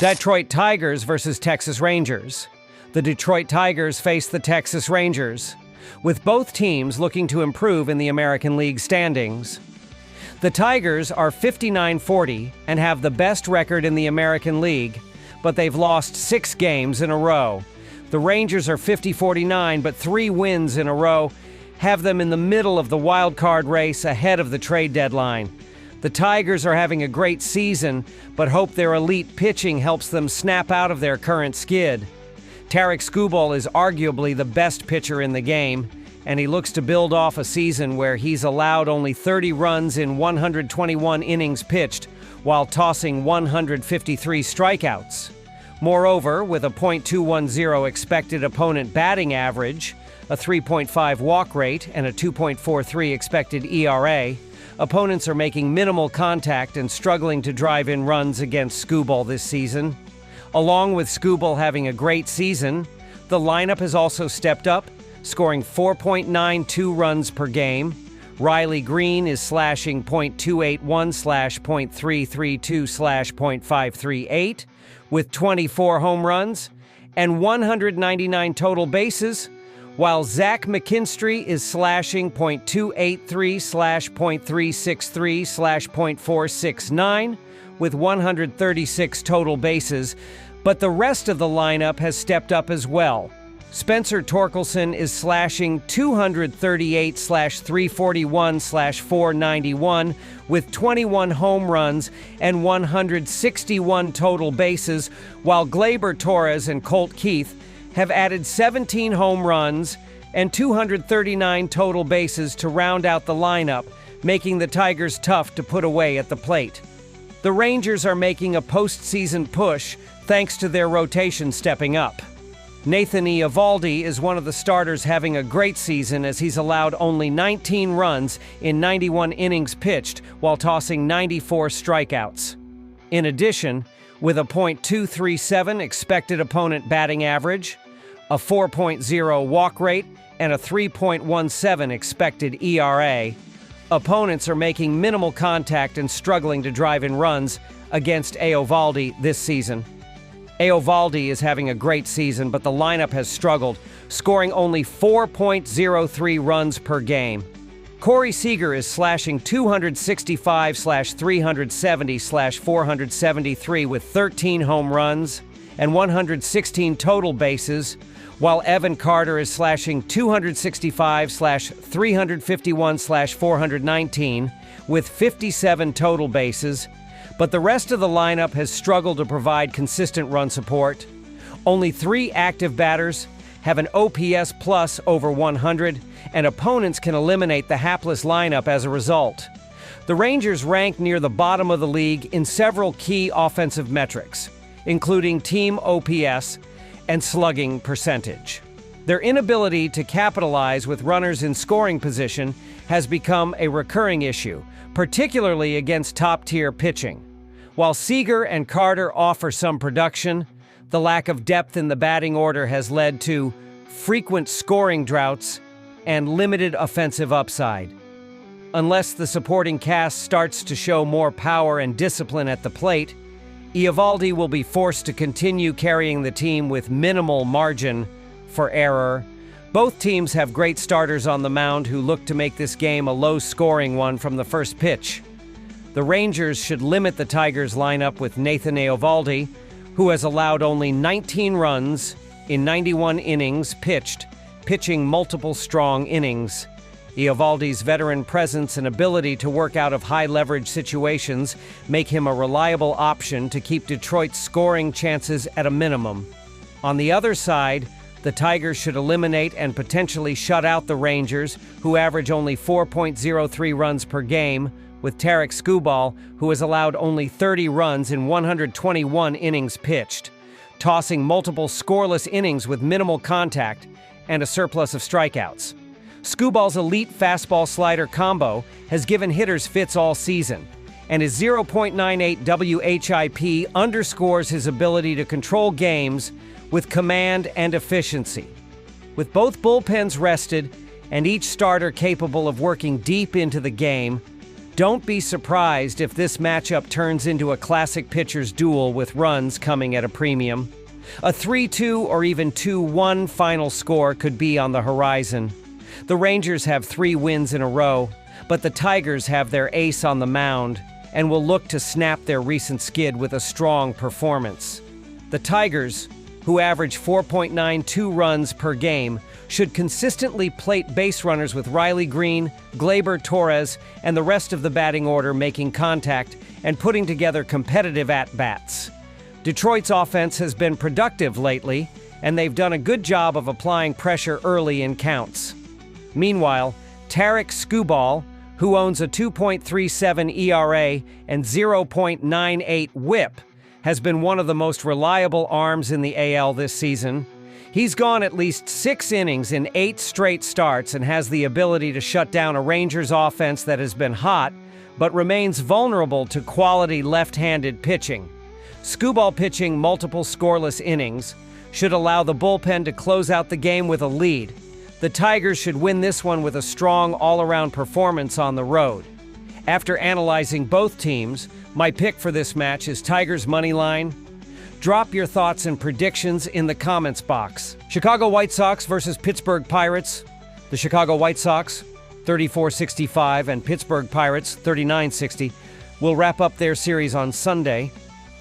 Detroit Tigers versus Texas Rangers. The Detroit Tigers face the Texas Rangers, with both teams looking to improve in the American League standings. The Tigers are 59-40 and have the best record in the American League, but they've lost 6 games in a row. The Rangers are 50-49, but 3 wins in a row have them in the middle of the wild card race ahead of the trade deadline. The Tigers are having a great season, but hope their elite pitching helps them snap out of their current skid. Tarik Skubal is arguably the best pitcher in the game, and he looks to build off a season where he's allowed only 30 runs in 121 innings pitched, while tossing 153 strikeouts. Moreover, with a .210 expected opponent batting average, a 3.5 walk rate, and a 2.43 expected ERA, opponents are making minimal contact and struggling to drive in runs against Skubal this season. Along with Skubal having a great season, the lineup has also stepped up, scoring 4.92 runs per game. Riley Green is slashing .281/.332/.538 with 24 home runs and 199 total bases, while Zach McKinstry is slashing .283/.363/.469 with 136 total bases, but the rest of the lineup has stepped up as well. Spencer Torkelson is slashing .238/.341/.491 with 21 home runs and 161 total bases, while Gleyber Torres and Colt Keith have added 17 home runs and 239 total bases to round out the lineup, making the Tigers tough to put away at the plate. The Rangers are making a postseason push thanks to their rotation stepping up. Nathan Eovaldi is one of the starters having a great season as he's allowed only 19 runs in 91 innings pitched while tossing 94 strikeouts. In addition, with a .237 expected opponent batting average, a 4.0 walk rate, and a 3.17 expected ERA, opponents are making minimal contact and struggling to drive in runs against Eovaldi this season. Eovaldi is having a great season, but the lineup has struggled, scoring only 4.03 runs per game. Corey Seager is slashing .265/.370/.473 with 13 home runs and 116 total bases, while Evan Carter is slashing .265/.351/.419 with 57 total bases, but the rest of the lineup has struggled to provide consistent run support. Only 3 active batters have an OPS plus over 100, and opponents can eliminate the hapless lineup as a result. The Rangers rank near the bottom of the league in several key offensive metrics, including team OPS and slugging percentage. Their inability to capitalize with runners in scoring position has become a recurring issue, particularly against top-tier pitching. While Seager and Carter offer some production, the lack of depth in the batting order has led to frequent scoring droughts and limited offensive upside. Unless the supporting cast starts to show more power and discipline at the plate, Eovaldi will be forced to continue carrying the team with minimal margin for error. Both teams have great starters on the mound who look to make this game a low-scoring one from the first pitch. The Rangers should limit the Tigers' lineup with Nathan Eovaldi, who has allowed only 19 runs in 91 innings pitched, pitching multiple strong innings. Eovaldi's veteran presence and ability to work out of high-leverage situations make him a reliable option to keep Detroit's scoring chances at a minimum. On the other side, the Tigers should eliminate and potentially shut out the Rangers, who average only 4.03 runs per game, with Tarik Skubal, who has allowed only 30 runs in 121 innings pitched, tossing multiple scoreless innings with minimal contact and a surplus of strikeouts. Skubal's elite fastball-slider combo has given hitters fits all season, and his 0.98 WHIP underscores his ability to control games with command and efficiency. With both bullpens rested and each starter capable of working deep into the game, Don't be surprised if this matchup turns into a classic pitcher's duel with runs coming at a premium. A 3-2 or even 2-1 final score could be on the horizon. The Rangers have 3 wins in a row, but the Tigers have their ace on the mound and will look to snap their recent skid with a strong performance. The Tigers, who average 4.92 runs per game, should consistently plate base runners with Riley Green, Gleyber Torres, and the rest of the batting order making contact and putting together competitive at-bats. Detroit's offense has been productive lately, and they've done a good job of applying pressure early in counts. Meanwhile, Tarek Skubal, who owns a 2.37 ERA and 0.98 WHIP, has been one of the most reliable arms in the AL this season. He's gone at least 6 innings in 8 straight starts and has the ability to shut down a Rangers offense that has been hot, but remains vulnerable to quality left-handed pitching. Skubal pitching multiple scoreless innings should allow the bullpen to close out the game with a lead. The Tigers should win this one with a strong all-around performance on the road. After analyzing both teams, my pick for this match is Tigers money line. Drop your thoughts and predictions in the comments box. Chicago White Sox versus Pittsburgh Pirates. The Chicago White Sox, 34-65, and Pittsburgh Pirates, 39-60, will wrap up their series on Sunday.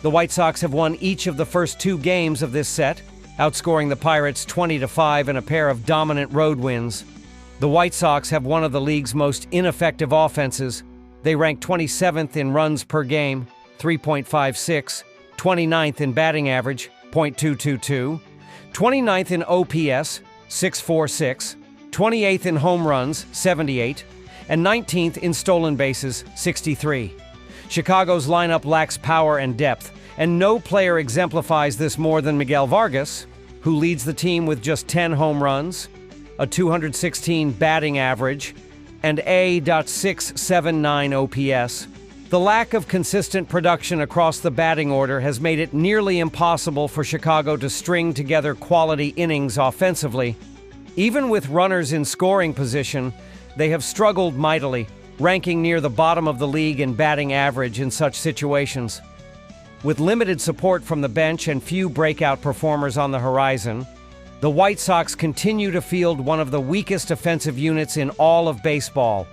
The White Sox have won each of the first 2 games of this set, outscoring the Pirates 20-5 in a pair of dominant road wins. The White Sox have one of the league's most ineffective offenses. They rank 27th in runs per game, 3.56, 29th in batting average, .222, 29th in OPS, 646, 28th in home runs, 78, and 19th in stolen bases, 63. Chicago's lineup lacks power and depth, and no player exemplifies this more than Miguel Vargas, who leads the team with just 10 home runs, a 216 batting average, and .679 OPS. The lack of consistent production across the batting order has made it nearly impossible for Chicago to string together quality innings offensively. Even with runners in scoring position, they have struggled mightily, ranking near the bottom of the league in batting average in such situations. With limited support from the bench and few breakout performers on the horizon, the White Sox continue to field one of the weakest offensive units in all of baseball.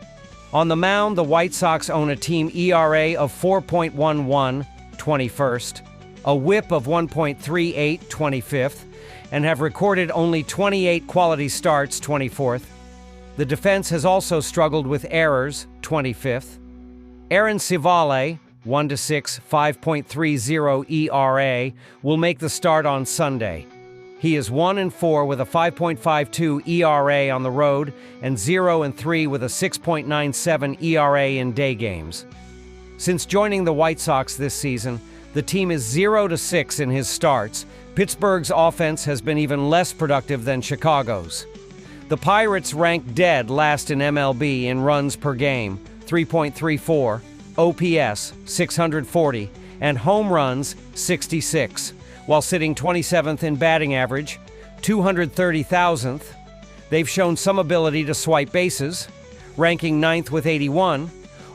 On the mound, the White Sox own a team ERA of 4.11, 21st, a WHIP of 1.38, 25th, and have recorded only 28 quality starts, 24th. The defense has also struggled with errors, 25th. Aaron Civale, 1-6, 5.30 ERA, will make the start on Sunday. He is 1-4 with a 5.52 ERA on the road and 0-3 with a 6.97 ERA in day games. Since joining the White Sox this season, the team is 0-6 in his starts. Pittsburgh's offense has been even less productive than Chicago's. The Pirates rank dead last in MLB in runs per game, 3.34, OPS, 640, and home runs, 66. While sitting 27th in batting average, 230,000th. They've shown some ability to swipe bases, ranking 9th with 81.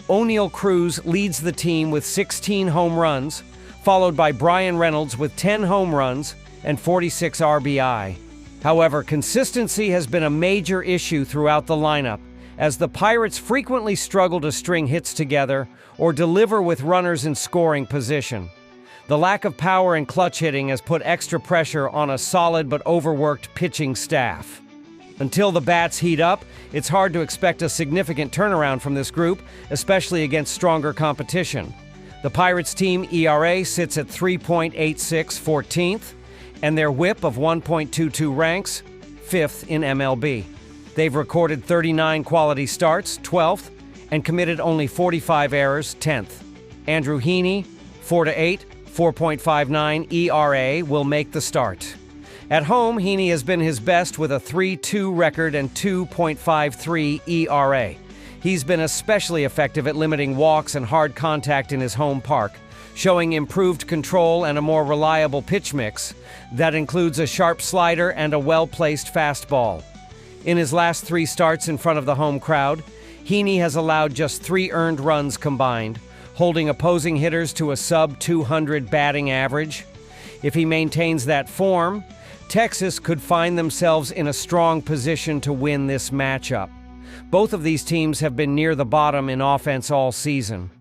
O'Neal Cruz leads the team with 16 home runs, followed by Brian Reynolds with 10 home runs and 46 RBI. However, consistency has been a major issue throughout the lineup, as the Pirates frequently struggle to string hits together or deliver with runners in scoring position. The lack of power and clutch hitting has put extra pressure on a solid but overworked pitching staff. Until the bats heat up, it's hard to expect a significant turnaround from this group, especially against stronger competition. The Pirates team ERA sits at 3.86, 14th, and their WHIP of 1.22 ranks 5th in MLB. They've recorded 39 quality starts, 12th, and committed only 45 errors, 10th. Andrew Heaney, 4-8, 4.59 ERA, will make the start. At home, Heaney has been his best with a 3-2 record and 2.53 ERA. He's been especially effective at limiting walks and hard contact in his home park, showing improved control and a more reliable pitch mix that includes a sharp slider and a well-placed fastball. In his last 3 starts in front of the home crowd, Heaney has allowed just 3 earned runs combined, holding opposing hitters to a sub-200 batting average. If he maintains that form, Texas could find themselves in a strong position to win this matchup. Both of these teams have been near the bottom in offense all season.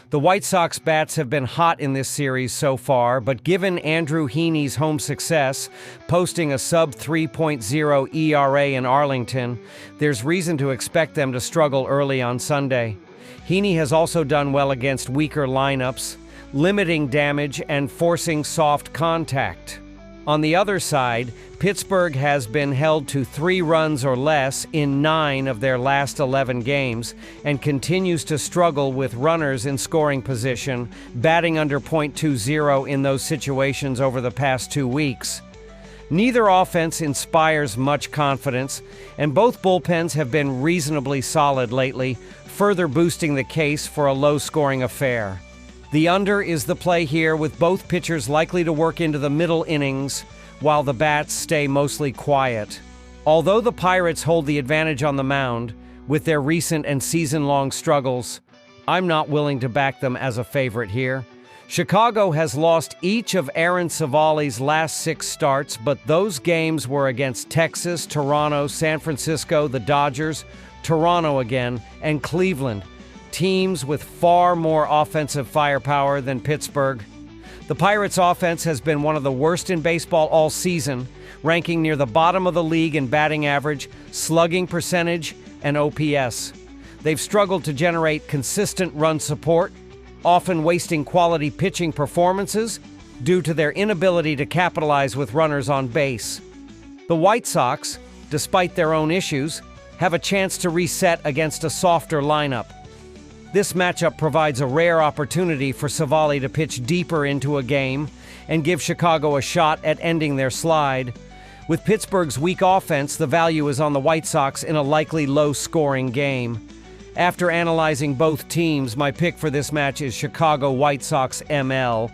The White Sox bats have been hot in this series so far, but given Andrew Heaney's home success, posting a sub-3.0 ERA in Arlington, there's reason to expect them to struggle early on Sunday. Heaney has also done well against weaker lineups, limiting damage and forcing soft contact. On the other side, Pittsburgh has been held to 3 runs or less in 9 of their last 11 games and continues to struggle with runners in scoring position, batting under .20 in those situations over the past 2 weeks. Neither offense inspires much confidence, and both bullpens have been reasonably solid lately, further boosting the case for a low-scoring affair. The under is the play here, with both pitchers likely to work into the middle innings while the bats stay mostly quiet. Although the Pirates hold the advantage on the mound with their recent and season-long struggles, I'm not willing to back them as a favorite here. Chicago has lost each of Aaron Civale's last 6 starts, but those games were against Texas, Toronto, San Francisco, the Dodgers, Toronto again, and Cleveland. Teams with far more offensive firepower than Pittsburgh. The Pirates' offense has been one of the worst in baseball all season, ranking near the bottom of the league in batting average, slugging percentage, and OPS. They've struggled to generate consistent run support, often wasting quality pitching performances due to their inability to capitalize with runners on base. The White Sox, despite their own issues, have a chance to reset against a softer lineup. This matchup provides a rare opportunity for Civale to pitch deeper into a game and give Chicago a shot at ending their slide. With Pittsburgh's weak offense, the value is on the White Sox in a likely low-scoring game. After analyzing both teams, my pick for this match is Chicago White Sox ML.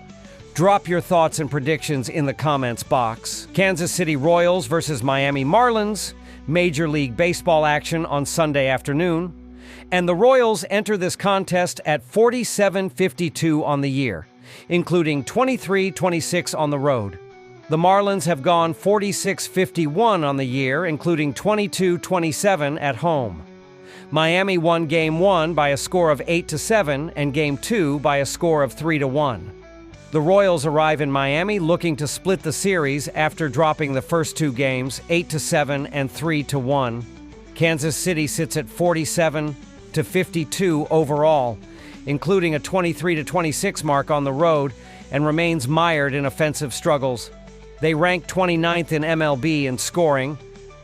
Drop your thoughts and predictions in the comments box. Kansas City Royals versus Miami Marlins, Major League Baseball action on Sunday afternoon. And the Royals enter this contest at 47-52 on the year, including 23-26 on the road. The Marlins have gone 46-51 on the year, including 22-27 at home. Miami won Game 1 by a score of 8-7 and Game 2 by a score of 3-1. The Royals arrive in Miami looking to split the series after dropping the first 2 games, 8-7 and 3-1. Kansas City sits at 47-52 overall, including a 23-26 mark on the road, and remains mired in offensive struggles. They rank 29th in MLB in scoring,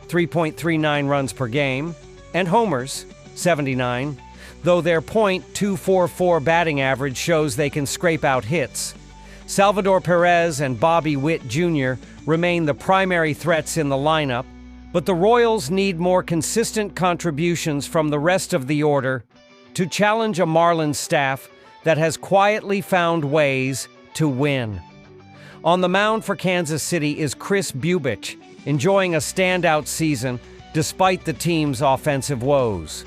3.39 runs per game, and homers, 79, though their .244 batting average shows they can scrape out hits. Salvador Perez and Bobby Witt Jr. remain the primary threats in the lineup, but the Royals need more consistent contributions from the rest of the order to challenge a Marlins staff that has quietly found ways to win. On the mound for Kansas City is Kris Bubic, enjoying a standout season despite the team's offensive woes.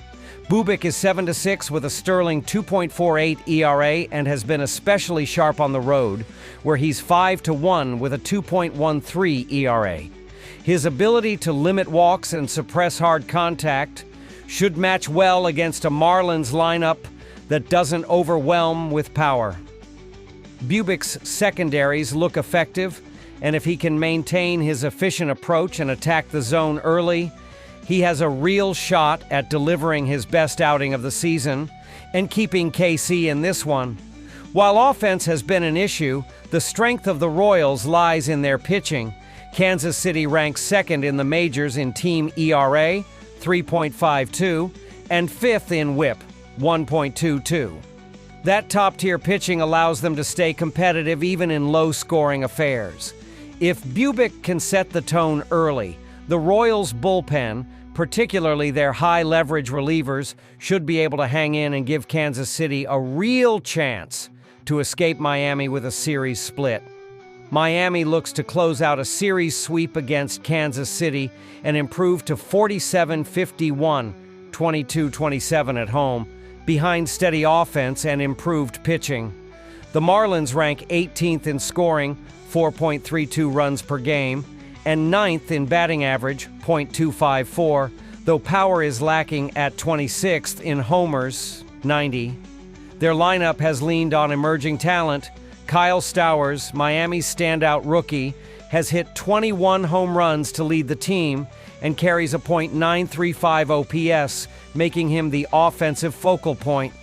Bubic is 7-6 with a sterling 2.48 ERA and has been especially sharp on the road, where he's 5-1 with a 2.13 ERA. His ability to limit walks and suppress hard contact should match well against a Marlins lineup that doesn't overwhelm with power. Bubic's secondaries look effective, and if he can maintain his efficient approach and attack the zone early, he has a real shot at delivering his best outing of the season and keeping KC in this one. While offense has been an issue, the strength of the Royals lies in their pitching. Kansas City ranks second in the majors in team ERA, 3.52, and fifth in WHIP, 1.22. That top-tier pitching allows them to stay competitive even in low-scoring affairs. If Bubic can set the tone early, the Royals' bullpen, particularly their high-leverage relievers, should be able to hang in and give Kansas City a real chance to escape Miami with a series split. Miami looks to close out a series sweep against Kansas City and improve to 47-51, 22-27 at home, behind steady offense and improved pitching. The Marlins rank 18th in scoring, 4.32 runs per game, and 9th in batting average, .254, though power is lacking at 26th in homers, 90. Their lineup has leaned on emerging talent. Kyle Stowers, Miami's standout rookie, has hit 21 home runs to lead the team and carries a .935 OPS, making him the offensive focal point.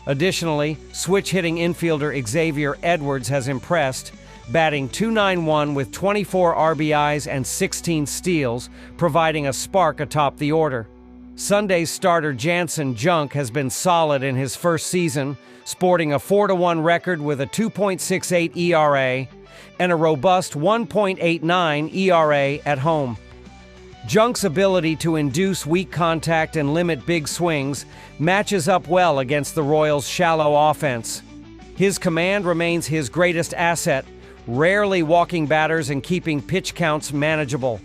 Additionally, switch-hitting infielder Xavier Edwards has impressed, batting .291 with 24 RBIs and 16 steals, providing a spark atop the order. Sunday's starter Jansen Junk has been solid in his first season, sporting a 4-1 record with a 2.68 ERA and a robust 1.89 ERA at home. Junk's ability to induce weak contact and limit big swings matches up well against the Royals' shallow offense. His command remains his greatest asset, rarely walking batters and keeping pitch counts manageable.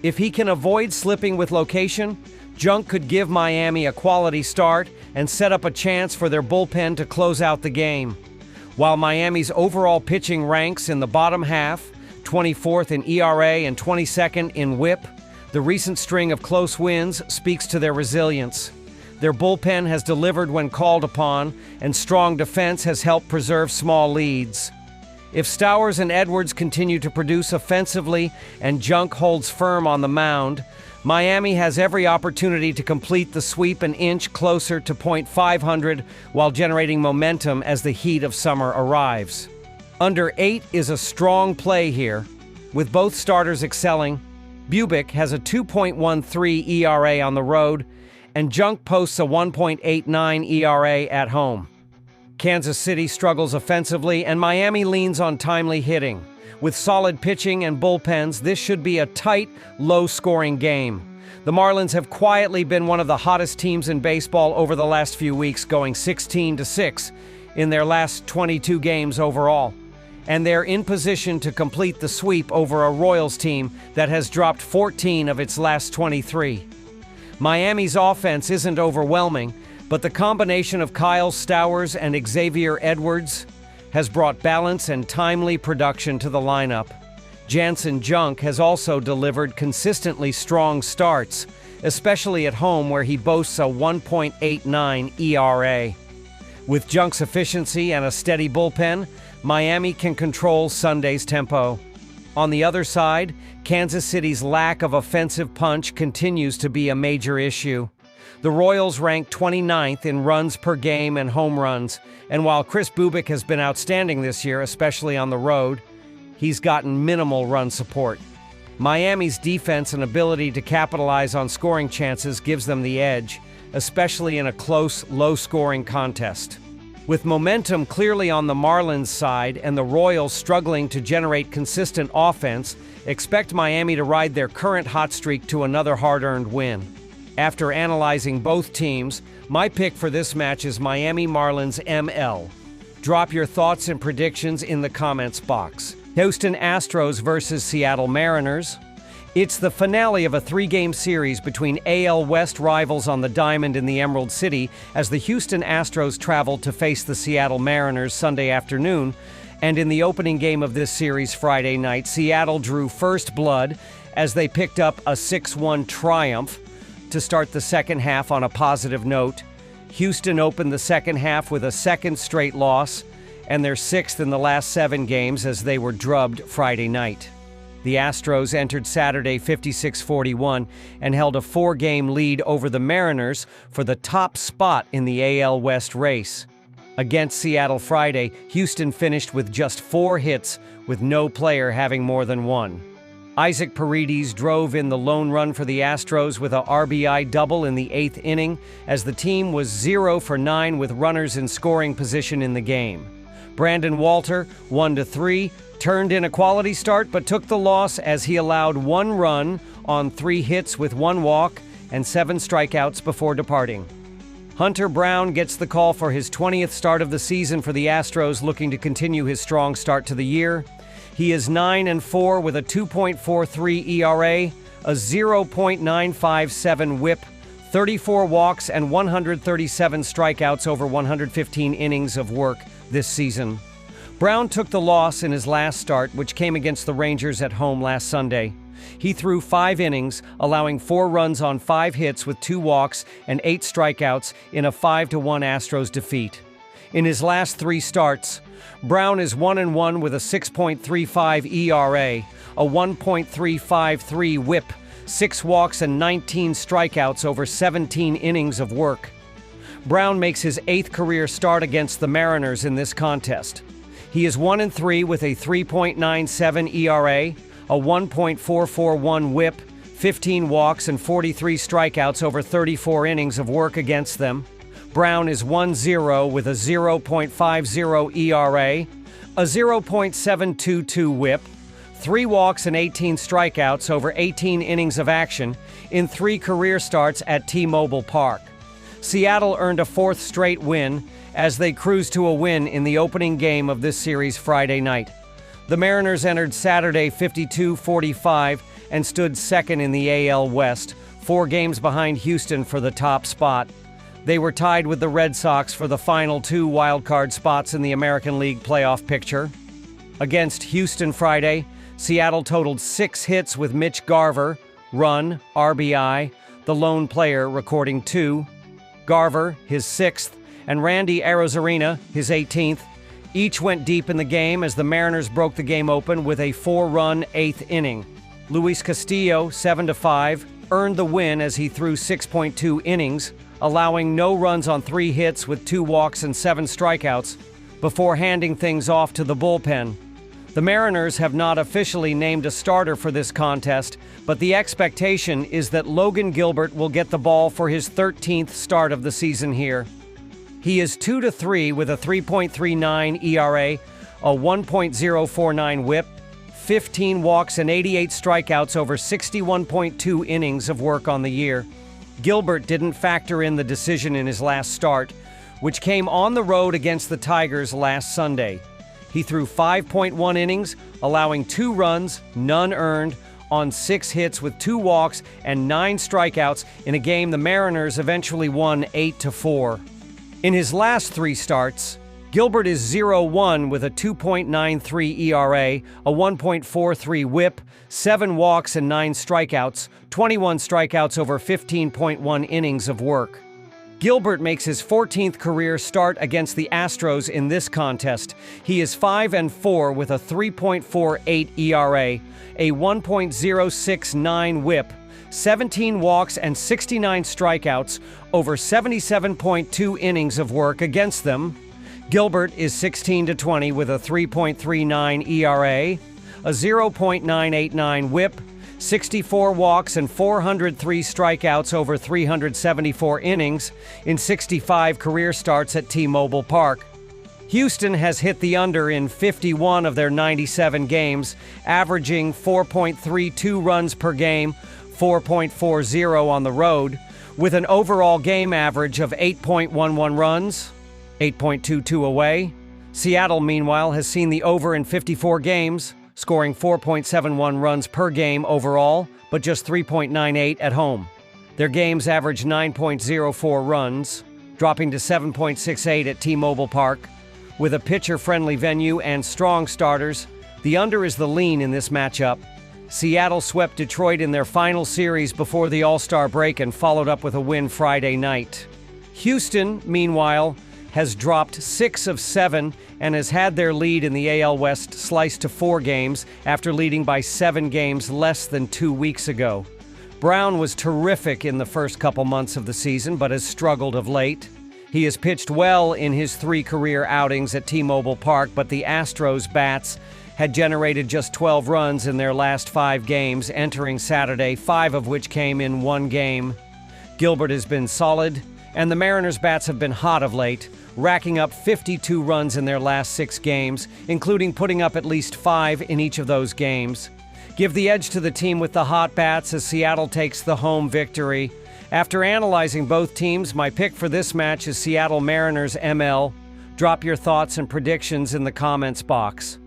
If he can avoid slipping with location, Junk could give Miami a quality start and set up a chance for their bullpen to close out the game. While Miami's overall pitching ranks in the bottom half, 24th in ERA and 22nd in WHIP, the recent string of close wins speaks to their resilience. Their bullpen has delivered when called upon, and strong defense has helped preserve small leads. If Stowers and Edwards continue to produce offensively and Junk holds firm on the mound, Miami has every opportunity to complete the sweep an inch closer to .500 while generating momentum as the heat of summer arrives. Under 8 is a strong play here. With both starters excelling, Bubic has a 2.13 ERA on the road, and Junk posts a 1.89 ERA at home. Kansas City struggles offensively, and Miami leans on timely hitting. With solid pitching and bullpens, this should be a tight, low-scoring game. The Marlins have quietly been one of the hottest teams in baseball over the last few weeks, going 16-6 in their last 22 games overall. And they're in position to complete the sweep over a Royals team that has dropped 14 of its last 23. Miami's offense isn't overwhelming, but the combination of Kyle Stowers and Xavier Edwards has brought balance and timely production to the lineup. Jansen Junk has also delivered consistently strong starts, especially at home where he boasts a 1.89 ERA. With Junk's efficiency and a steady bullpen, Miami can control Sunday's tempo. On the other side, Kansas City's lack of offensive punch continues to be a major issue. The Royals rank 29th in runs per game and home runs, and while Kris Bubic has been outstanding this year, especially on the road, he's gotten minimal run support. Miami's defense and ability to capitalize on scoring chances gives them the edge, especially in a close, low-scoring contest. With momentum clearly on the Marlins side and the Royals struggling to generate consistent offense, expect Miami to ride their current hot streak to another hard-earned win. After analyzing both teams, my pick for this match is Miami Marlins ML. Drop your thoughts and predictions in the comments box. Houston Astros versus Seattle Mariners. It's the finale of a 3-game series between AL West rivals on the diamond in the Emerald City as the Houston Astros traveled to face the Seattle Mariners Sunday afternoon, and in the opening game of this series Friday night, Seattle drew first blood as they picked up a 6-1 triumph to start the second half on a positive note. Houston opened the second half with a second straight loss, and their 6th in the last 7 games as they were drubbed Friday night. The Astros entered Saturday 56-41 and held a 4-game lead over the Mariners for the top spot in the AL West race. Against Seattle Friday, Houston finished with just 4 hits, with no player having more than 1. Isaac Paredes drove in the lone run for the Astros with a RBI double in the 8th inning as the team was 0 for 9 with runners in scoring position in the game. Brandon Walter, 1-3, turned in a quality start but took the loss as he allowed 1 run on 3 hits with 1 walk and 7 strikeouts before departing. Hunter Brown gets the call for his 20th start of the season for the Astros, looking to continue his strong start to the year. He is 9-4 with a 2.43 ERA, a 0.957 WHIP, 34 walks and 137 strikeouts over 115 innings of work this season. Brown took the loss in his last start, which came against the Rangers at home last Sunday. He threw 5 innings, allowing 4 runs on 5 hits with 2 walks and 8 strikeouts in a 5-1 Astros defeat. In his last 3 starts, Brown is 1-1 with a 6.35 ERA, a 1.353 WHIP, 6 walks and 19 strikeouts over 17 innings of work. Brown makes his 8th career start against the Mariners in this contest. He is 1-3 with a 3.97 ERA, a 1.441 WHIP, 15 walks and 43 strikeouts over 34 innings of work against them. Brown is 1-0 with a 0.50 ERA, a 0.722 WHIP, 3 walks and 18 strikeouts over 18 innings of action in 3 career starts at T-Mobile Park. Seattle earned a 4th straight win as they cruised to a win in the opening game of this series Friday night. The Mariners entered Saturday 52-45 and stood second in the AL West, 4 games behind Houston for the top spot. They were tied with the Red Sox for the final 2 wildcard spots in the American League playoff picture. Against Houston Friday, Seattle totaled 6 hits with Mitch Garver, run, RBI, the lone player recording 2. Garver, his 6th, and Randy Arozarena, his 18th. Each went deep in the game as the Mariners broke the game open with a 4-run 8th inning. Luis Castillo, 7-5, earned the win as he threw 6.2 innings, allowing no runs on 3 hits with 2 walks and 7 strikeouts, before handing things off to the bullpen. The Mariners have not officially named a starter for this contest, but the expectation is that Logan Gilbert will get the ball for his 13th start of the season here. He is 2-3 with a 3.39 ERA, a 1.049 WHIP, 15 walks and 88 strikeouts over 61.2 innings of work on the year. Gilbert didn't factor in the decision in his last start, which came on the road against the Tigers last Sunday. He threw 5.1 innings, allowing 2 runs, none earned, on 6 hits with 2 walks and 9 strikeouts in a game the Mariners eventually won 8-4. In his last 3 starts, Gilbert is 0-1 with a 2.93 ERA, a 1.43 WHIP, 7 walks and 9 strikeouts, 21 strikeouts over 15.1 innings of work. Gilbert makes his 14th career start against the Astros in this contest. He is 5-4 with a 3.48 ERA, a 1.069 WHIP, 17 walks and 69 strikeouts over 77.2 innings of work against them. Gilbert is 16-20 with a 3.39 ERA, a 0.989 WHIP, 64 walks and 403 strikeouts over 374 innings in 65 career starts at T-Mobile Park. Houston has hit the under in 51 of their 97 games, averaging 4.32 runs per game, 4.40 on the road, with an overall game average of 8.11 runs, 8.22 away. Seattle, meanwhile, has seen the over in 54 games, scoring 4.71 runs per game overall, but just 3.98 at home. Their games average 9.04 runs, dropping to 7.68 at T-Mobile Park. With a pitcher-friendly venue and strong starters, the under is the lean in this matchup. Seattle swept Detroit in their final series before the All-Star break and followed up with a win Friday night. Houston, meanwhile, has dropped 6 of 7 and has had their lead in the AL West sliced to 4 games after leading by 7 games less than 2 weeks ago. Brown was terrific in the first couple months of the season, but has struggled of late. He has pitched well in his 3 career outings at T-Mobile Park, but the Astros bats had generated just 12 runs in their last 5 games entering Saturday, 5 of which came in 1 game. Gilbert has been solid, and the Mariners bats have been hot of late, racking up 52 runs in their last 6 games, including putting up at least 5 in each of those games. Give the edge to the team with the hot bats as Seattle takes the home victory. After analyzing both teams, my pick for this match is Seattle Mariners ML. Drop your thoughts and predictions in the comments box.